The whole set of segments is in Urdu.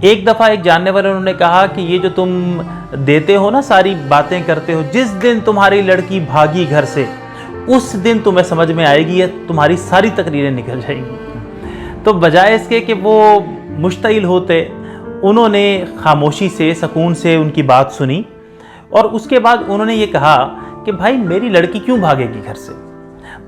ایک دفعہ ایک جاننے والے انہوں نے کہا کہ یہ جو تم دیتے ہو نا، ساری باتیں کرتے ہو، جس دن تمہاری لڑکی بھاگی گھر سے اس دن تمہیں سمجھ میں آئے گی، تمہاری ساری تقریریں نکل جائیں گی۔ تو بجائے اس کے کہ وہ مشتعل ہوتے، انہوں نے خاموشی سے، سکون سے ان کی بات سنی، اور اس کے بعد انہوں نے یہ کہا کہ بھائی میری لڑکی کیوں بھاگے گی گھر سے؟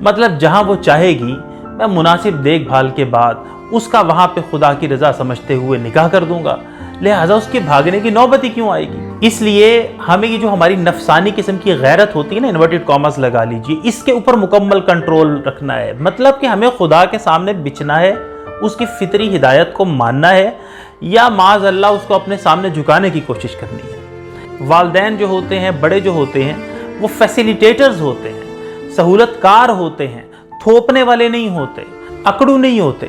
مطلب جہاں وہ چاہے گی میں مناسب دیکھ بھال کے بعد اس کا وہاں پہ خدا کی رضا سمجھتے ہوئے نکاح کر دوں گا، لہٰذا اس کے بھاگنے کی نوبت ہی کیوں آئے گی؟ اس لیے ہمیں یہ جو ہماری نفسانی قسم کی غیرت ہوتی ہے نا، انورٹڈ کاماز لگا لیجیے، اس کے اوپر مکمل کنٹرول رکھنا ہے۔ مطلب کہ ہمیں خدا کے سامنے بچنا ہے، اس کی فطری ہدایت کو ماننا ہے، یا معاذ اللہ اس کو اپنے سامنے جھکانے کی کوشش کرنی ہے۔ والدین جو ہوتے ہیں، بڑے جو ہوتے ہیں، وہ فیسیلیٹیٹرز ہوتے ہیں، سہولت کار ہوتے ہیں، تھوپنے والے نہیں ہوتے، اکڑو نہیں ہوتے،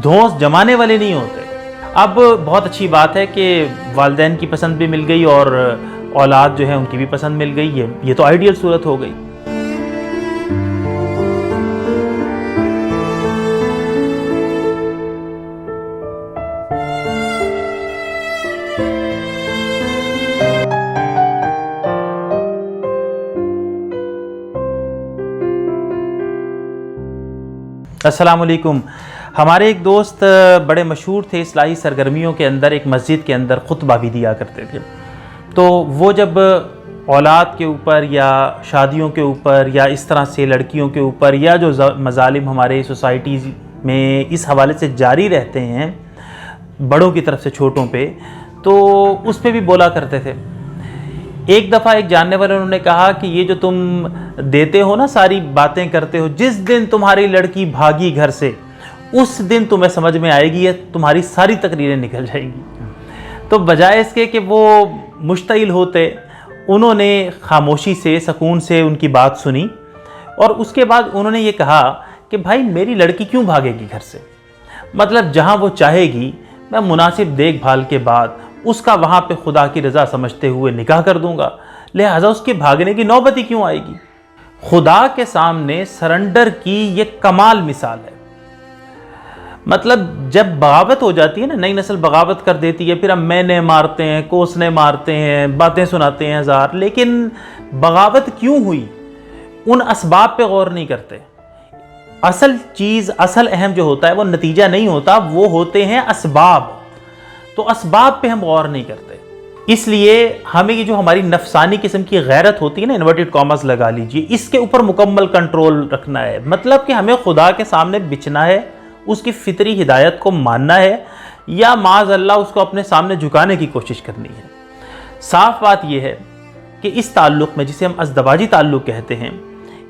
دھونس جمانے والے نہیں ہوتے۔ اب بہت اچھی بات ہے کہ والدین کی پسند بھی مل گئی اور اولاد جو ہے ان کی بھی پسند مل گئی، یہ تو آئیڈیل صورت ہو گئی۔ السلام علیکم۔ ہمارے ایک دوست بڑے مشہور تھے اصلاحی سرگرمیوں کے اندر، ایک مسجد کے اندر خطبہ بھی دیا کرتے تھے۔ تو وہ جب اولاد کے اوپر یا شادیوں کے اوپر یا اس طرح سے لڑکیوں کے اوپر یا جو مظالم ہمارے سوسائٹیز میں اس حوالے سے جاری رہتے ہیں بڑوں کی طرف سے چھوٹوں پہ، تو اس پہ بھی بولا کرتے تھے۔ ایک دفعہ ایک جاننے والے انہوں نے کہا کہ یہ جو تم دیتے ہو نا، ساری باتیں کرتے ہو، جس دن تمہاری لڑکی بھاگی گھر سے اس دن تمہیں سمجھ میں آئے گی، تمہاری ساری تقریریں نکل جائیں گی۔ تو بجائے اس کے کہ وہ مشتعل ہوتے، انہوں نے خاموشی سے، سکون سے ان کی بات سنی، اور اس کے بعد انہوں نے یہ کہا کہ بھائی میری لڑکی کیوں بھاگے گی گھر سے؟ مطلب جہاں وہ چاہے گی میں مناسب دیکھ بھال کے بعد اس کا وہاں پہ خدا کی رضا سمجھتے ہوئے نکاح کر دوں گا، لہٰذا اس کے بھاگنے کی نوبت ہی کیوں آئے گی؟ خدا کے سامنے سرنڈر کی یہ کمال مثال ہے۔ مطلب جب بغاوت ہو جاتی ہے نا، نئی نسل بغاوت کر دیتی ہے، پھر ہم مینے مارتے ہیں، کوسنے مارتے ہیں، باتیں سناتے ہیں ہزار، لیکن بغاوت کیوں ہوئی ان اسباب پہ غور نہیں کرتے۔ اصل چیز، اصل اہم جو ہوتا ہے وہ نتیجہ نہیں ہوتا، وہ ہوتے ہیں اسباب۔ تو اسباب پہ ہم غور نہیں کرتے، اس لیے ہمیں یہ جو ہماری نفسانی قسم کی غیرت ہوتی ہے نا، انورٹڈ کاماز لگا لیجیے، اس کے اوپر مکمل کنٹرول رکھنا ہے۔ مطلب کہ ہمیں خدا کے سامنے بچنا ہے، اس کی فطری ہدایت کو ماننا ہے، یا معاذ اللہ اس کو اپنے سامنے جھکانے کی کوشش کرنی ہے۔ صاف بات یہ ہے کہ اس تعلق میں، جسے ہم ازدواجی تعلق کہتے ہیں،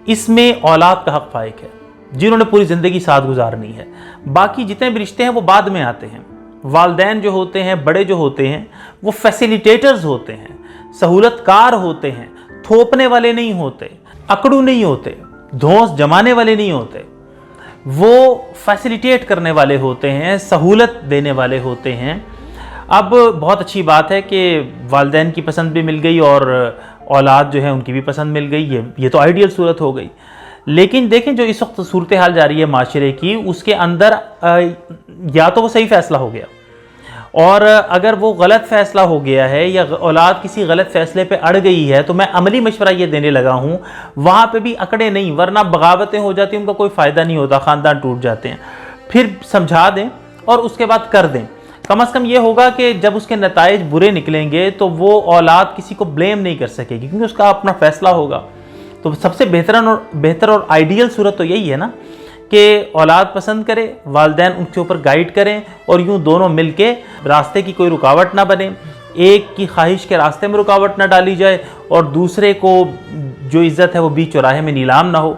اس میں اولاد کا حق فائق ہے، جنہوں نے پوری زندگی ساتھ گزارنی ہے۔ باقی جتنے بھی رشتے ہیں وہ بعد میں آتے ہیں۔ والدین جو ہوتے ہیں، بڑے جو ہوتے ہیں، وہ فیسیلیٹیٹرز ہوتے ہیں، سہولت کار ہوتے ہیں، تھوپنے والے نہیں ہوتے، اکڑو نہیں ہوتے، دھونس جمانے والے نہیں ہوتے، وہ فیسیلیٹیٹ کرنے والے ہوتے ہیں، سہولت دینے والے ہوتے ہیں۔ اب بہت اچھی بات ہے کہ والدین کی پسند بھی مل گئی اور اولاد جو ہے ان کی بھی پسند مل گئی، یہ تو آئیڈیل صورت ہو گئی۔ لیکن دیکھیں جو اس وقت صورتحال جاری ہے معاشرے کی، اس کے اندر یا تو وہ صحیح فیصلہ ہو گیا، اور اگر وہ غلط فیصلہ ہو گیا ہے یا اولاد کسی غلط فیصلے پہ اڑ گئی ہے، تو میں عملی مشورہ یہ دینے لگا ہوں وہاں پہ بھی اکڑے نہیں، ورنہ بغاوتیں ہو جاتی ہیں، ان کا کوئی فائدہ نہیں ہوتا، خاندان ٹوٹ جاتے ہیں۔ پھر سمجھا دیں اور اس کے بعد کر دیں۔ کم از کم یہ ہوگا کہ جب اس کے نتائج برے نکلیں گے تو وہ اولاد کسی کو بلیم نہیں کر سکے گی، کیونکہ اس کا اپنا فیصلہ ہوگا۔ تو سب سے بہتر اور آئیڈیل صورت تو یہی ہے نا کہ اولاد پسند کرے، والدین ان کے اوپر گائیڈ کریں، اور یوں دونوں مل کے راستے کی کوئی رکاوٹ نہ بنے، ایک کی خواہش کے راستے میں رکاوٹ نہ ڈالی جائے اور دوسرے کو جو عزت ہے وہ بیچ چوراہے میں نیلام نہ ہو۔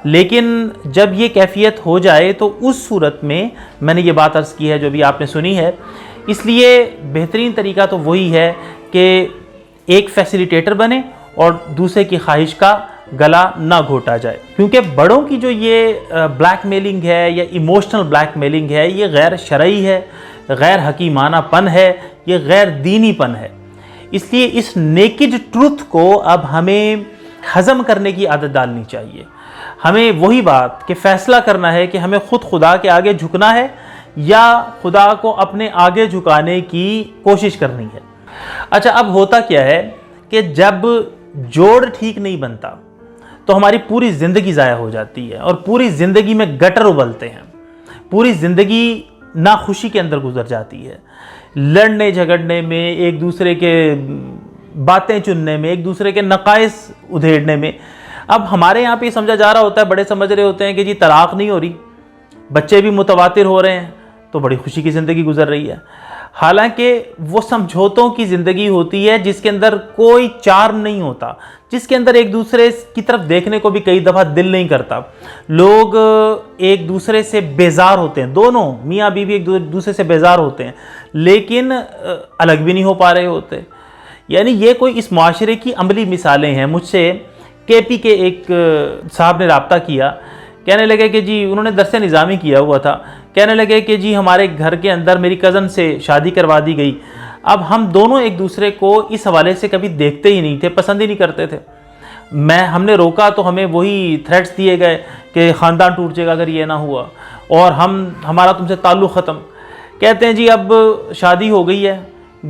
لیکن جب یہ کیفیت ہو جائے تو اس صورت میں نے یہ بات عرض کی ہے جو بھی آپ نے سنی ہے، اس لیے بہترین طریقہ تو وہی ہے کہ ایک فیسیلیٹیٹر بنے اور دوسرے کی خواہش کا گلا نہ گھوٹا جائے، کیونکہ بڑوں کی جو یہ بلیک میلنگ ہے یا ایموشنل بلیک میلنگ ہے، یہ غیر شرعی ہے، غیر حکیمانہ پن ہے، یہ غیر دینی پن ہے۔ اس لیے اس نیکڈ ٹروتھ کو اب ہمیں ہضم کرنے کی عادت ڈالنی چاہیے۔ ہمیں وہی بات کہ فیصلہ کرنا ہے کہ ہمیں خود خدا کے آگے جھکنا ہے یا خدا کو اپنے آگے جھکانے کی کوشش کرنی ہے؟ اچھا، اب ہوتا کیا ہے کہ جب جوڑ ٹھیک نہیں بنتا تو ہماری پوری زندگی ضائع ہو جاتی ہے اور پوری زندگی میں گٹر ابلتے ہیں، پوری زندگی ناخوشی کے اندر گزر جاتی ہے، لڑنے جھگڑنے میں، ایک دوسرے کے باتیں چننے میں، ایک دوسرے کے نقائص ادھیڑنے میں۔ اب ہمارے یہاں پہ یہ سمجھا جا رہا ہوتا ہے، بڑے سمجھ رہے ہوتے ہیں کہ جی طلاق نہیں ہو رہی، بچے بھی متواتر ہو رہے ہیں، تو بڑی خوشی کی زندگی گزر رہی ہے۔ حالانکہ وہ سمجھوتوں کی زندگی ہوتی ہے جس کے اندر کوئی چارم نہیں ہوتا، جس کے اندر ایک دوسرے کی طرف دیکھنے کو بھی کئی دفعہ دل نہیں کرتا، لوگ ایک دوسرے سے بیزار ہوتے ہیں، دونوں میاں بیوی ایک دوسرے سے بیزار ہوتے ہیں لیکن الگ بھی نہیں ہو پا رہے ہوتے۔ یعنی یہ کوئی اس معاشرے کی عملی مثالیں ہیں۔ مجھ سے کے پی کے ایک صاحب نے رابطہ کیا، کہنے لگے کہ جی انہوں نے درس نظامی کیا ہوا تھا، کہنے لگے کہ جی ہمارے گھر کے اندر میری کزن سے شادی کروا دی گئی، اب ہم دونوں ایک دوسرے کو اس حوالے سے کبھی دیکھتے ہی نہیں تھے، پسند ہی نہیں کرتے تھے۔ ہم نے روکا تو ہمیں وہی تھریٹس دیے گئے کہ خاندان ٹوٹ جائے گا اگر یہ نہ ہوا، اور ہمارا تم سے تعلق ختم۔ کہتے ہیں جی اب شادی ہو گئی ہے،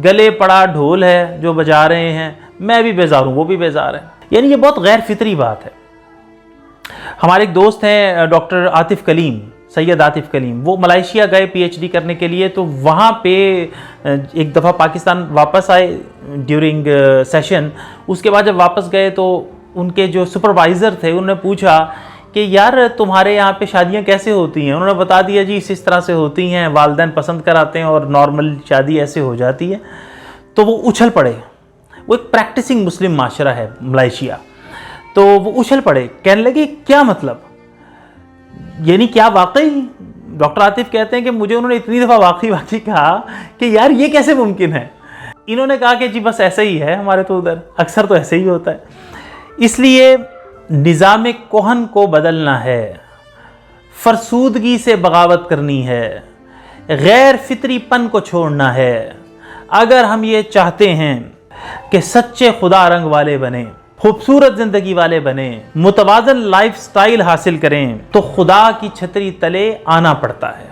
گلے پڑا ڈھول ہے جو بجا رہے ہیں، میں بھی بیزار ہوں، وہ بھی بیزار ہے۔ یعنی یہ بہت غیر فطری بات ہے۔ ہمارے ایک دوست ہیں ڈاکٹر عاطف کلیم، سید عاطف کلیم، وہ ملائیشیا گئے پی ایچ ڈی کرنے کے لیے، تو وہاں پہ ایک دفعہ پاکستان واپس آئے ڈیورنگ سیشن۔ اس کے بعد جب واپس گئے تو ان کے جو سپروائزر تھے انہوں نے پوچھا کہ یار تمہارے یہاں پہ شادیاں کیسے ہوتی ہیں؟ انہوں نے بتا دیا جی اس طرح سے ہوتی ہیں، والدین پسند کراتے ہیں اور نارمل شادی ایسے ہو جاتی ہے۔ تو وہ اچھل پڑے، وہ ایک پریکٹسنگ مسلم معاشرہ ہے ملائیشیا، تو وہ اچھل پڑے، کہنے لگے کیا مطلب، یعنی کیا واقعی؟ ڈاکٹر عاطف کہتے ہیں کہ مجھے انہوں نے اتنی دفعہ واقعی کہا کہ یار یہ کیسے ممکن ہے؟ انہوں نے کہا کہ جی بس ایسا ہی ہے ہمارے تو ادھر، اکثر تو ایسے ہی ہوتا ہے۔ اس لیے نظام کہن کو بدلنا ہے، فرسودگی سے بغاوت کرنی ہے، غیر فطری پن کو چھوڑنا ہے۔ اگر ہم یہ چاہتے ہیں کہ سچے خدا رنگ والے بنیں، خوبصورت زندگی والے بنیں، متوازن لائف سٹائل حاصل کریں، تو خدا کی چھتری تلے آنا پڑتا ہے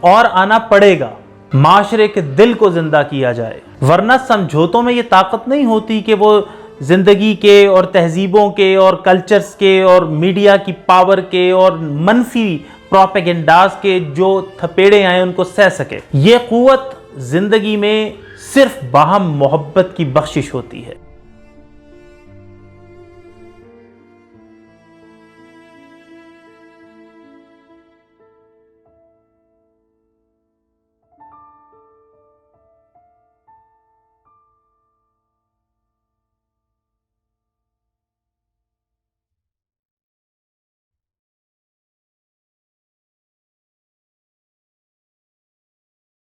اور آنا پڑے گا۔ معاشرے کے دل کو زندہ کیا جائے، ورنہ سمجھوتوں میں یہ طاقت نہیں ہوتی کہ وہ زندگی کے اور تہذیبوں کے اور کلچرز کے اور میڈیا کی پاور کے اور منفی پروپیگنڈاز کے جو تھپیڑے آئیں ان کو سہ سکے۔ یہ قوت زندگی میں صرف باہم محبت کی بخشش ہوتی ہے۔